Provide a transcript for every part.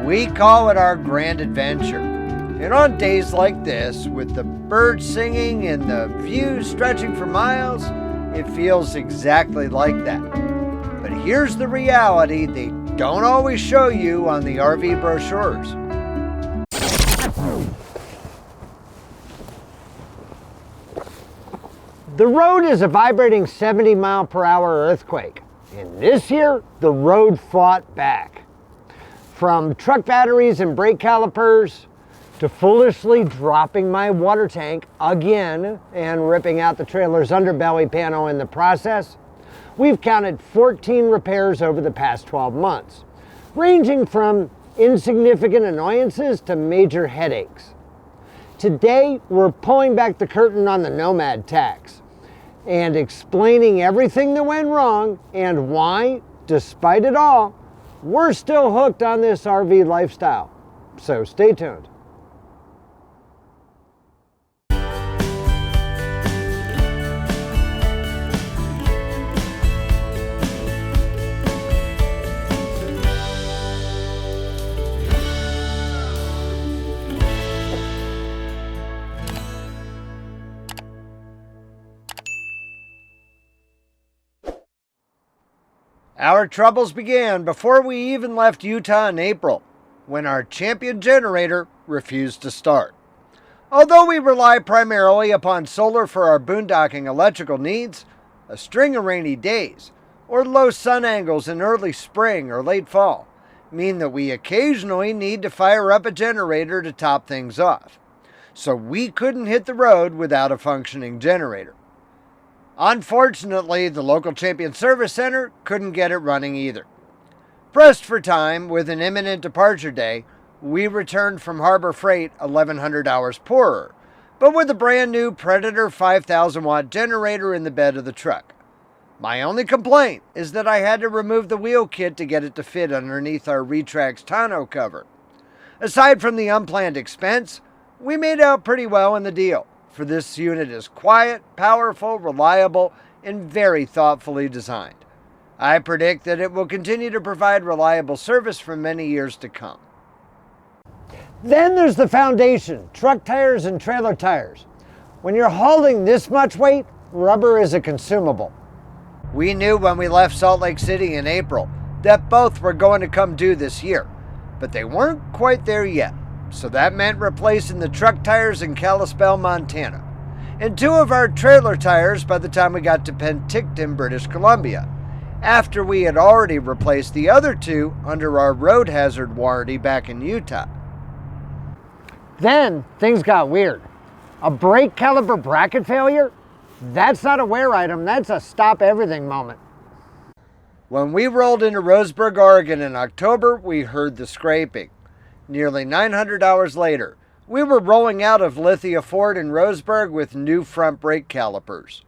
We call it our grand adventure. And on days like this, with the birds singing and the views stretching for miles, it feels exactly like that. But here's the reality they don't always show you on the RV brochures. The road is a vibrating 70-mile-per-hour earthquake. And this year, the road fought back. From truck batteries and brake calipers, to foolishly dropping my water tank again and ripping out the trailer's underbelly panel in the process, we've counted 14 repairs over the past 12 months, ranging from insignificant annoyances to major headaches. Today, we're pulling back the curtain on the Nomad Tax and explaining everything that went wrong and why, despite it all, we're still hooked on this RV lifestyle. So stay tuned. Our troubles began before we even left Utah in April, when our champion generator refused to start. Although we rely primarily upon solar for our boondocking electrical needs, a string of rainy days, or low sun angles in early spring or late fall, mean that we occasionally need to fire up a generator to top things off. So we couldn't hit the road without a functioning generator. Unfortunately, the local Champion Service Center couldn't get it running either. Pressed for time with an imminent departure day, we returned from Harbor Freight 1,100 hours poorer, but with a brand new Predator 5,000 watt generator in the bed of the truck. My only complaint is that I had to remove the wheel kit to get it to fit underneath our Retrax tonneau cover. Aside from the unplanned expense, we made out pretty well in the deal, for this unit is quiet, powerful, reliable, and very thoughtfully designed. I predict that it will continue to provide reliable service for many years to come. Then there's the foundation, truck tires and trailer tires. When you're hauling this much weight, rubber is a consumable. We knew when we left Salt Lake City in April that both were going to come due this year, but they weren't quite there yet. So that meant replacing the truck tires in Kalispell, Montana, and two of our trailer tires by the time we got to Penticton, British Columbia, after we had already replaced the other two under our road hazard warranty back in Utah. Then things got weird. A brake caliper bracket failure? That's not a wear item, that's a stop everything moment. When we rolled into Roseburg, Oregon in October, we heard the scraping. Nearly 900 hours later, we were rolling out of Lithia Ford in Roseburg with new front brake calipers.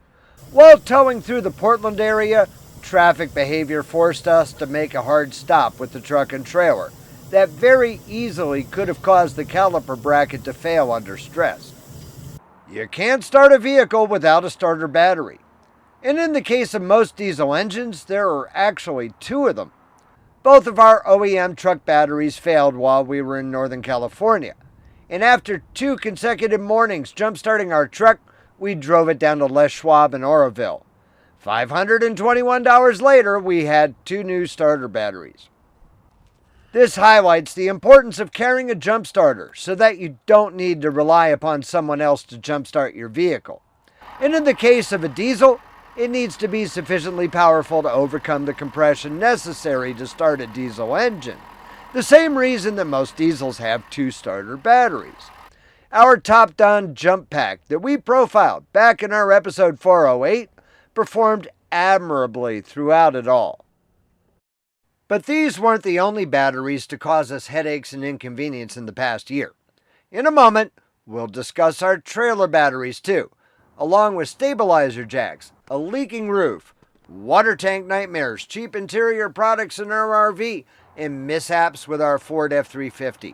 While towing through the Portland area, traffic behavior forced us to make a hard stop with the truck and trailer that very easily could have caused the caliper bracket to fail under stress. You can't start a vehicle without a starter battery. And in the case of most diesel engines, there are actually two of them. Both of our OEM truck batteries failed while we were in Northern California, and after 2 consecutive mornings jump-starting our truck, we drove it down to Les Schwab in Oroville. $521 later, we had 2 new starter batteries. This highlights the importance of carrying a jump starter so that you don't need to rely upon someone else to jumpstart your vehicle. And in the case of a diesel, it needs to be sufficiently powerful to overcome the compression necessary to start a diesel engine. The same reason that most diesels have 2 starter batteries. Our top-down jump pack that we profiled back in our episode 408 performed admirably throughout it all. But these weren't the only batteries to cause us headaches and inconvenience in the past year. In a moment, we'll discuss our trailer batteries too, along with stabilizer jacks, a leaking roof, water tank nightmares, cheap interior products in our RV, and mishaps with our Ford F-350.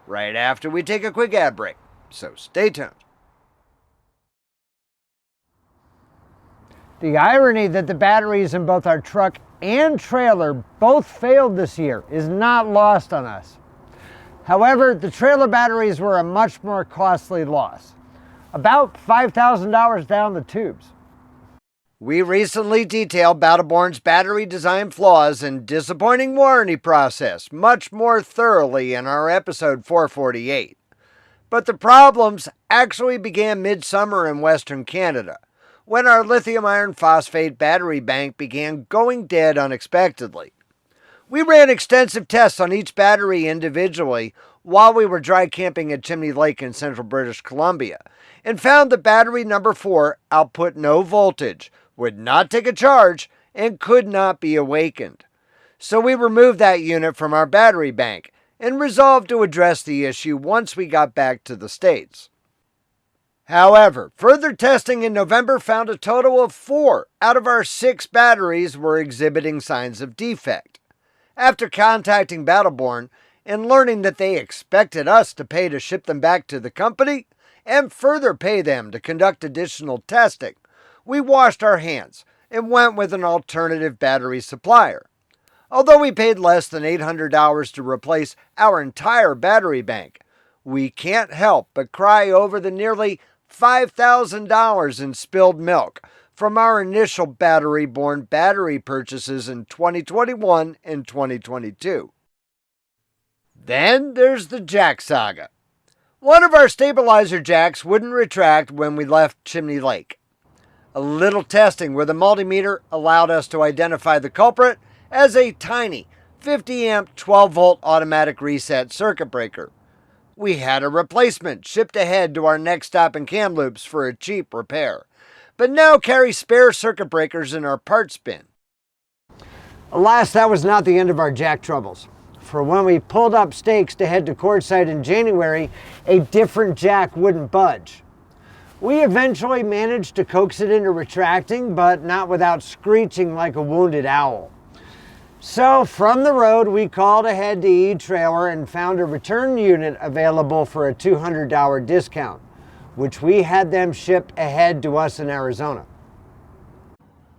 Right after we take a quick ad break, so stay tuned. The irony that the batteries in both our truck and trailer both failed this year is not lost on us. However, the trailer batteries were a much more costly loss, about $5,000 down the tubes. We recently detailed Battle Born's battery design flaws and disappointing warranty process much more thoroughly in our episode 448. But the problems actually began midsummer in Western Canada, when our lithium iron phosphate battery bank began going dead unexpectedly. We ran extensive tests on each battery individually while we were dry camping at Chimney Lake in central British Columbia, and found that battery number 4 output no voltage, would not take a charge, and could not be awakened. So we removed that unit from our battery bank and resolved to address the issue once we got back to the States. However, further testing in November found a total of 4 out of our 6 batteries were exhibiting signs of defect. After contacting Battle Born and learning that they expected us to pay to ship them back to the company and further pay them to conduct additional testing, we washed our hands and went with an alternative battery supplier. Although we paid less than $800 to replace our entire battery bank, we can't help but cry over the nearly $5,000 in spilled milk from our initial battery-borne battery purchases in 2021 and 2022. Then there's the Jack Saga. One of our stabilizer jacks wouldn't retract when we left Chimney Lake. A little testing with a multimeter allowed us to identify the culprit as a tiny 50 amp 12 volt automatic reset circuit breaker. We had a replacement shipped ahead to our next stop in Kamloops for a cheap repair, but now carry spare circuit breakers in our parts bin. Alas, that was not the end of our jack troubles. For when we pulled up stakes to head to Quartzsite in January, a different jack wouldn't budge. We eventually managed to coax it into retracting, but not without screeching like a wounded owl. So from the road, we called ahead to E-Trailer and found a return unit available for a $200 discount, which we had them shipped ahead to us in Arizona.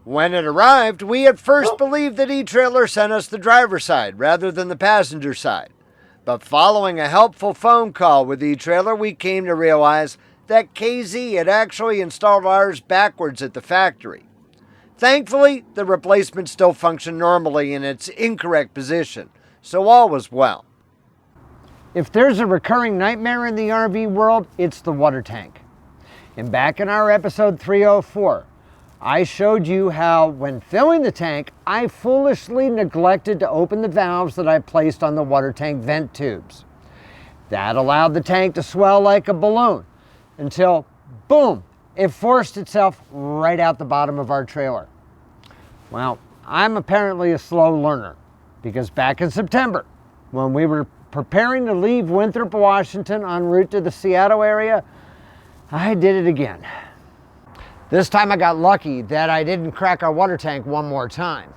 When it arrived, we at first believed that E-Trailer sent us the driver's side rather than the passenger side. But following a helpful phone call with E-Trailer, we came to realize that KZ had actually installed ours backwards at the factory. Thankfully, the replacement still functioned normally in its incorrect position, so all was well. If there's a recurring nightmare in the RV world, it's the water tank. And back in our episode 304, I showed you how, when filling the tank, I foolishly neglected to open the valves that I placed on the water tank vent tubes. That allowed the tank to swell like a balloon until, boom, it forced itself right out the bottom of our trailer. Well, I'm apparently a slow learner, because back in September, when we were preparing to leave Winthrop, Washington en route to the Seattle area, I did it again. This time I got lucky that I didn't crack our water tank one more time.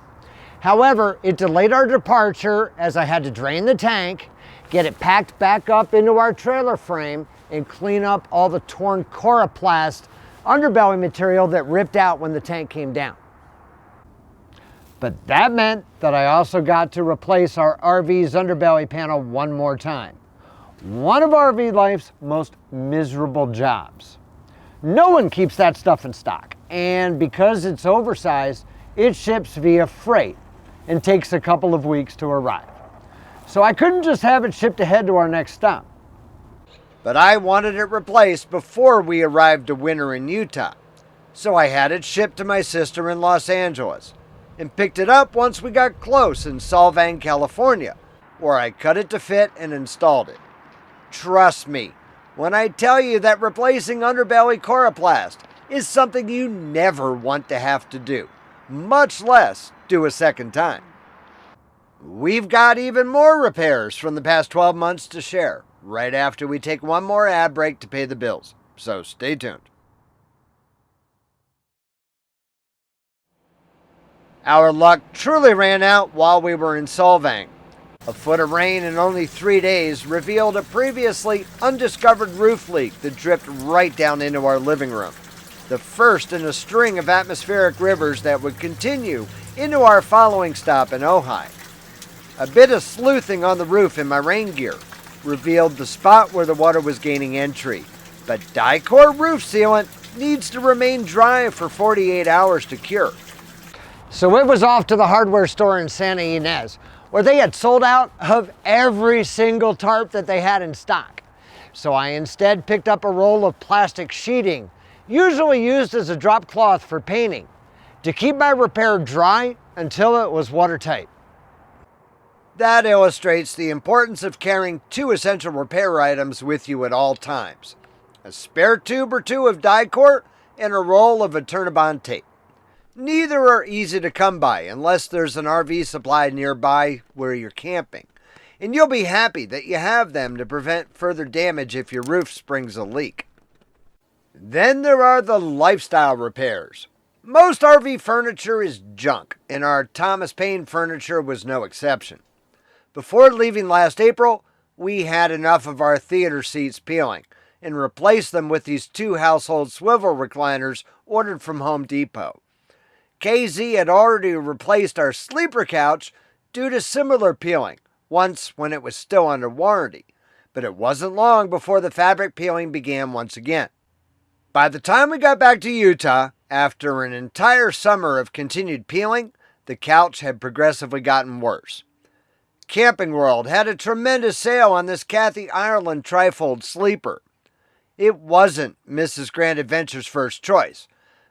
However, it delayed our departure as I had to drain the tank, get it packed back up into our trailer frame, and clean up all the torn coroplast underbelly material that ripped out when the tank came down. But that meant that I also got to replace our RV's underbelly panel one more time. One of RV life's most miserable jobs. No one keeps that stuff in stock, and because it's oversized, it ships via freight and takes a couple of weeks to arrive. So I couldn't just have it shipped ahead to our next stop. But I wanted it replaced before we arrived to winter in Utah. So I had it shipped to my sister in Los Angeles and picked it up once we got close in Solvang, California, where I cut it to fit and installed it. Trust me when I tell you that replacing underbelly coroplast is something you never want to have to do, much less do a second time. We've got even more repairs from the past 12 months to share, right after we take one more ad break to pay the bills, so stay tuned. Our luck truly ran out while we were in Solvang. A foot of rain in only 3 days revealed a previously undiscovered roof leak that dripped right down into our living room, the first in a string of atmospheric rivers that would continue into our following stop in Ojai. A bit of sleuthing on the roof in my rain gear revealed the spot where the water was gaining entry, but Dicor roof sealant needs to remain dry for 48 hours to cure. So it was off to the hardware store in Santa Ynez, where they had sold out of every single tarp that they had in stock. So I instead picked up a roll of plastic sheeting, usually used as a drop cloth for painting, to keep my repair dry until it was watertight. That illustrates the importance of carrying 2 essential repair items with you at all times: a spare tube or 2 of Dicor and a roll of Eternabond tape. Neither are easy to come by unless there's an RV supply nearby where you're camping, and you'll be happy that you have them to prevent further damage if your roof springs a leak. Then there are the lifestyle repairs. Most RV furniture is junk, and our Thomas Paine furniture was no exception. Before leaving last April, we had enough of our theater seats peeling and replaced them with these 2 household swivel recliners ordered from Home Depot. KZ had already replaced our sleeper couch due to similar peeling, once when it was still under warranty, but it wasn't long before the fabric peeling began once again. By the time we got back to Utah, after an entire summer of continued peeling, the couch had progressively gotten worse. Camping World had a tremendous sale on this Kathy Ireland trifold sleeper. It wasn't Mrs. Grand Adventure's first choice,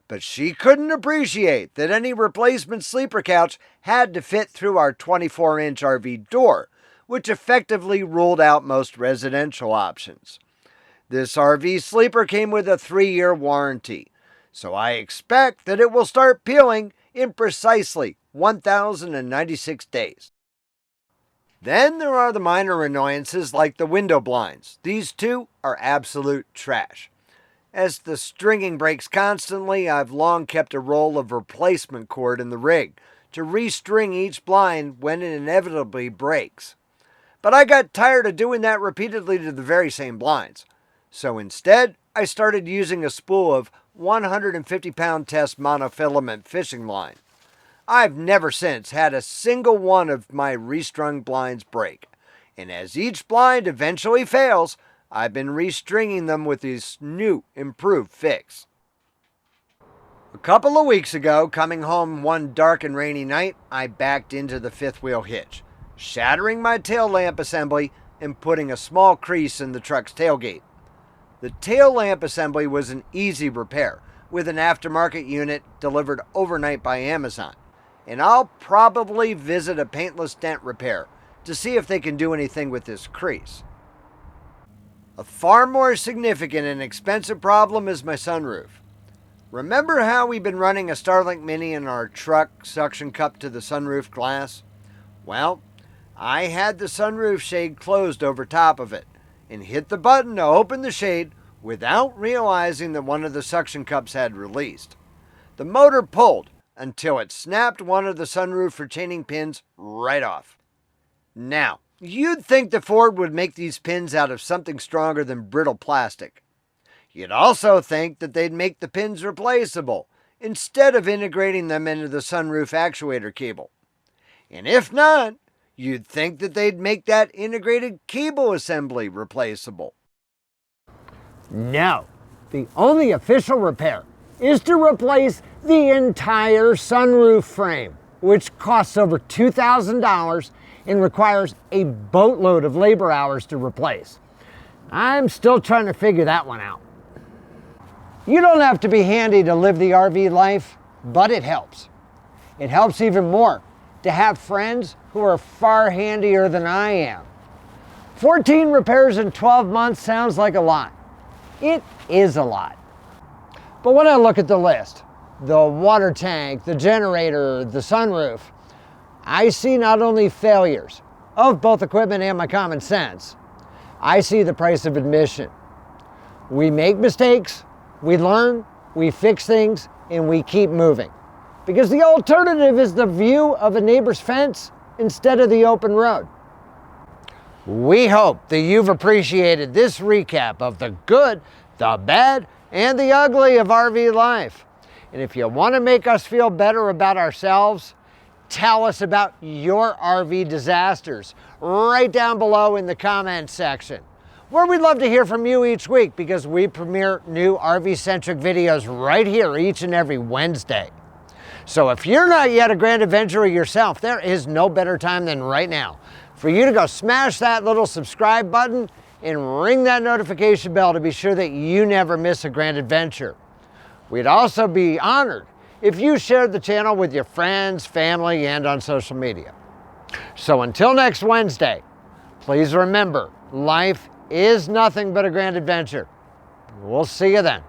but she couldn't appreciate that any replacement sleeper couch had to fit through our 24-inch RV door, which effectively ruled out most residential options. This RV sleeper came with a 3-year warranty, so I expect that it will start peeling in precisely 1,096 days. Then there are the minor annoyances like the window blinds. These 2 are absolute trash. As the stringing breaks constantly, I've long kept a roll of replacement cord in the rig to restring each blind when it inevitably breaks. But I got tired of doing that repeatedly to the very same blinds. So instead, I started using a spool of 150-pound test monofilament fishing line. I've never since had a single one of my restrung blinds break, and as each blind eventually fails, I've been restringing them with this new, improved fix. A couple of weeks ago, coming home one dark and rainy night, I backed into the 5th wheel hitch, shattering my tail lamp assembly and putting a small crease in the truck's tailgate. The tail lamp assembly was an easy repair, with an aftermarket unit delivered overnight by Amazon, and I'll probably visit a paintless dent repair to see if they can do anything with this crease. A far more significant and expensive problem is my sunroof. Remember how we've been running a Starlink Mini in our truck suction cup to the sunroof glass? Well, I had the sunroof shade closed over top of it and hit the button to open the shade without realizing that one of the suction cups had released. The motor pulled until it snapped one of the sunroof retaining pins right off. Now, you'd think the Ford would make these pins out of something stronger than brittle plastic. You'd also think that they'd make the pins replaceable instead of integrating them into the sunroof actuator cable. And if not, you'd think that they'd make that integrated cable assembly replaceable. No, the only official repair is to replace the entire sunroof frame, which costs over $2,000 and requires a boatload of labor hours to replace. I'm still trying to figure that one out. You don't have to be handy to live the RV life, but it helps. It helps even more to have friends who are far handier than I am. 14 repairs in 12 months sounds like a lot. It is a lot. But when I look at the list, the water tank, the generator, the sunroof, I see not only failures of both equipment and my common sense, I see the price of admission. We make mistakes, we learn, we fix things, and we keep moving. Because the alternative is the view of a neighbor's fence instead of the open road. We hope that you've appreciated this recap of the good, the bad, and the ugly of RV life. And if you want to make us feel better about ourselves, tell us about your RV disasters right down below in the comments section, where we'd love to hear from you each week because we premiere new RV-centric videos right here each and every Wednesday. So if you're not yet a grand adventurer yourself, there is no better time than right now for you to go smash that little subscribe button and ring that notification bell to be sure that you never miss a grand adventure. We'd also be honored if you shared the channel with your friends, family, and on social media. So until next Wednesday, please remember, life is nothing but a grand adventure. We'll see you then.